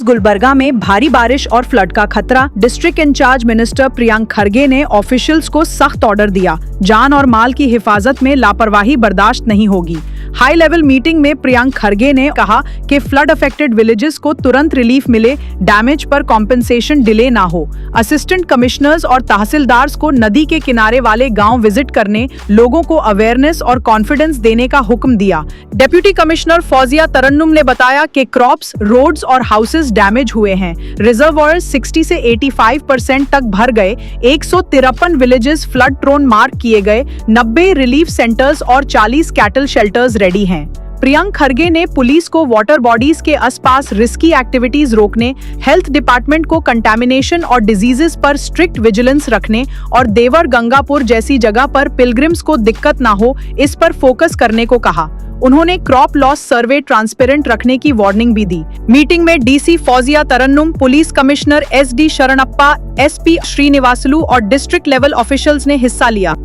गुलबर्गा में भारी बारिश और फ्लड का खतरा। District incharge minister Priyank Kharge ने ऑफिशियल्स को सख्त ऑर्डर दिया। जान और माल की हिफाजत में लापरवाही बर्दाश्त नहीं होगी। हाई लेवल मीटिंग में प्रियंक खरगे ने कहा कि फ्लड अफेक्टेड विलेजेस को तुरंत रिलीफ मिले, डैमेज पर कॉम्पेंसेशन डिले ना हो। असिस्टेंट कमिश्नर्स और तहसीलदार्स को नदी के किनारे वाले गांव विजिट करने, लोगों को अवेयरनेस और कॉन्फिडेंस देने का हुक्म दिया। डिप्टी कमिश्नर फौजिया तरन्नुम ने बताया कि क्रॉप्स, रोड्स और हाउसेस डैमेज हुए हैं। रिजर्वॉयर्स 60 से 85% तक भर गए। 153 विलेजेस फ्लड प्रोन मार्क किए गए। 90 रिलीफ सेंटर्स और 40 कैटल शेल्टर्स रेडी हैं। प्रियंक खरगे ने पुलिस को वाटर बॉडीज के आसपास रिस्की एक्टिविटीज रोकने, हेल्थ डिपार्टमेंट को कंटामिनेशन और डिजीजेस पर स्ट्रिक्ट विजिलेंस रखने और देवर गंगापुर जैसी जगह पर पिलग्रिम्स को दिक्कत ना हो, इस पर फोकस करने को कहा। उन्होंने क्रॉप लॉस सर्वे ट्रांसपेरेंट रखने की वार्निंग भी दी। मीटिंग में DC Fauzia Tarannum, police commissioner SD Sharanappa, SP Srinivasulu और डिस्ट्रिक्ट लेवल ऑफिशियल्स ने हिस्सा लिया।